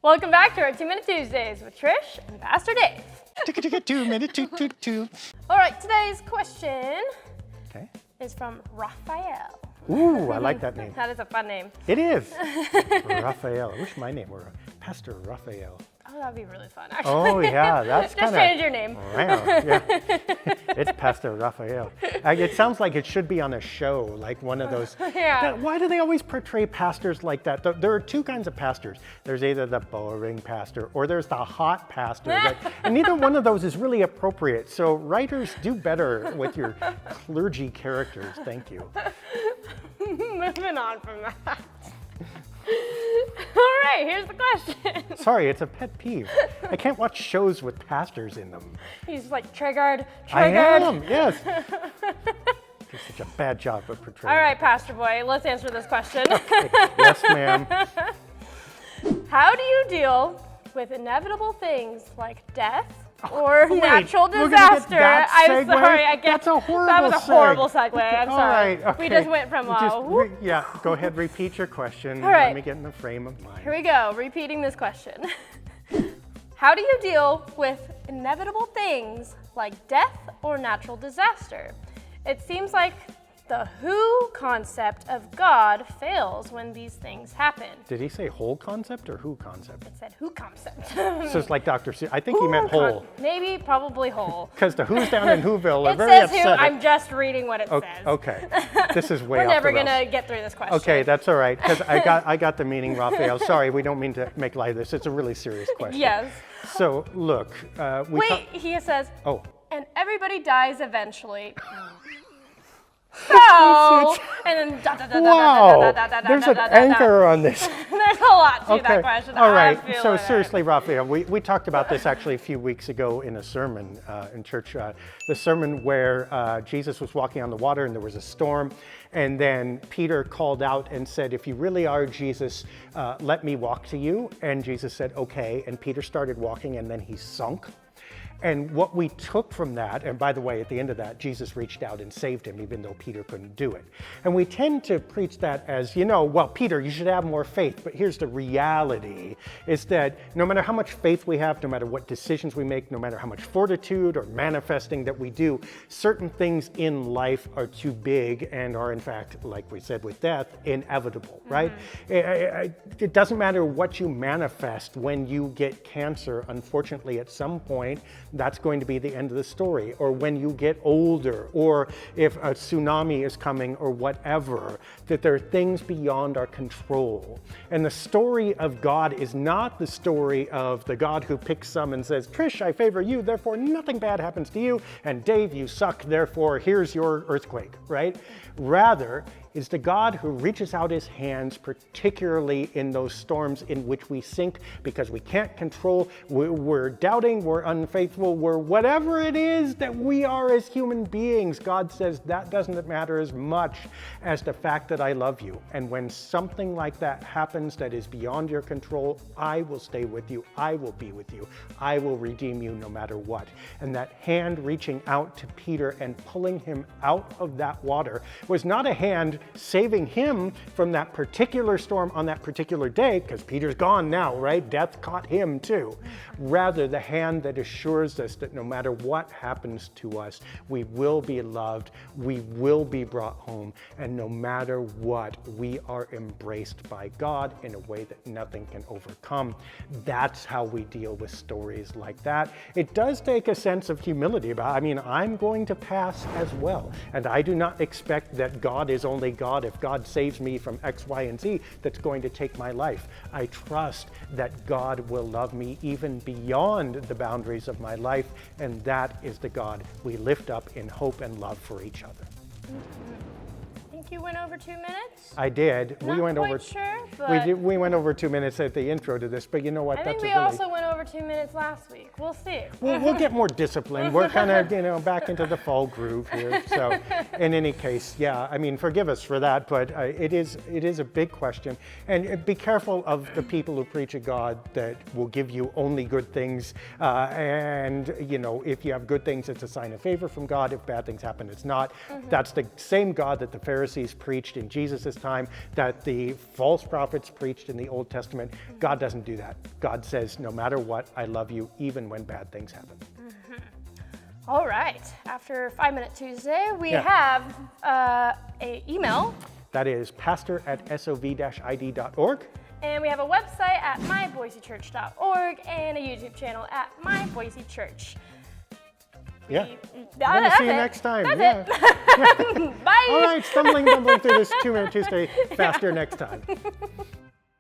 Welcome back to our 2-Minute Tuesdays with Trish and Pastor Dave. 2 minute two. All right, today's question Okay. is from Raphael. Ooh, I like that name. That is a fun name. It is. Raphael. I wish my name were Pastor Raphael. Oh, that'd be really fun, actually. Oh, yeah, that's kind Just of... change your name. Yeah. It's Pastor Raphael. It sounds like it should be on a show, like one of those. Yeah. Why do they always portray pastors like that? There are two kinds of pastors. There's either the boring pastor or there's the hot pastor. And neither one of those is really appropriate. So writers, do better with your clergy characters. Thank you. Moving on from that. All right, here's the question. Sorry, it's a pet peeve. I can't watch shows with pastors in them. He's like triggered. I am, yes. Did such a bad job of portraying. All right, Pastor Boy, let's answer this question. Yes, ma'am. How do you deal with inevitable things like death or natural we're gonna get disaster? that I'm segue? sorry, I guess That's a horrible that was a horrible segue. I'm All sorry. right, okay. We just went from whoop. yeah, go ahead, repeat your question. All right. Let me get in the frame of mind. Here we go, repeating this question. How do you deal with inevitable things like death or natural disaster? It seems like the who concept of God fails when these things happen. Did he say whole concept or who concept? It said who concept. So it's like Dr. Seuss. I think he meant whole. Maybe, probably whole. Because the who's down in Whoville are It very says upset. who, I'm just reading what it says. Okay, this is way We're off never the rails. gonna get through this question. Okay, that's all right, because I got the meaning, Raphael. Sorry, we don't mean to make light of this. It's a really serious question. Yes. So, look, Wait, he says, Oh. and everybody dies eventually. So, and then Wow, there's an anchor on this. There's a lot to that question. All right. I'm So feeling it. seriously, Raphael, we talked about this actually a few weeks ago in a sermon in church. The sermon where Jesus was walking on the water and there was a storm. And then Peter called out and said, if you really are Jesus, let me walk to you. And Jesus said, okay. And Peter started walking and then he sunk. And what we took from that, and by the way, at the end of that, Jesus reached out and saved him, even though Peter couldn't do it. And we tend to preach that as, well, Peter, you should have more faith. But here's the reality, is that no matter how much faith we have, no matter what decisions we make, no matter how much fortitude or manifesting that we do, certain things in life are too big and are, in fact, like we said with death, inevitable, right? It doesn't matter what you manifest when you get cancer. Unfortunately, at some point, that's going to be the end of the story. Or when you get older, or if a tsunami is coming or whatever, that there are things beyond our control. And the story of God is not the story of the God who picks some and says, Trish, I favor you, therefore nothing bad happens to you, and Dave, you suck, therefore here's your earthquake, right? Rather, is the God who reaches out his hands, particularly in those storms in which we sink because we can't control, we're doubting, we're unfaithful, we're whatever it is that we are as human beings. God says that doesn't matter as much as the fact that I love you. And when something like that happens that is beyond your control, I will stay with you, I will be with you, I will redeem you no matter what. And that hand reaching out to Peter and pulling him out of that water was not a hand saving him from that particular storm on that particular day, because Peter's gone now, right? Death caught him too. Rather, the hand that assures us that no matter what happens to us, we will be loved, we will be brought home, and no matter what, we are embraced by God in a way that nothing can overcome. That's how we deal with stories like that. It does take a sense of humility about, I'm going to pass as well, and I do not expect that God is only God. If God saves me from X, Y, and Z, that's going to take my life. I trust that God will love me even beyond the boundaries of my life, and that is the God we lift up in hope and love for each other. I think you went over 2 minutes. I did. Not we went quite over. sure, but We went over 2 minutes at the intro to this, but you know what? I think we also went over 2 minutes last week. We'll see. We'll get more disciplined. We're kind of, back into the fall groove here. So, in any case, yeah, forgive us for that, but it is a big question. And be careful of the people who preach a God that will give you only good things. And, if you have good things, it's a sign of favor from God. If bad things happen, it's not. That's the same God that the Pharisees Pharisees preached in Jesus' time, that the false prophets preached in the Old Testament. God doesn't do that. God says, no matter what, I love you even when bad things happen. All right. After 5 Minute Tuesday, we have a email. That is pastor@sov-id.org. And we have a website at myboisechurch.org and a YouTube channel at myboisechurch. Yeah. We're going to see you next time. That's it. Bye. All right, stumbling through this 2 Minute Tuesday faster next time.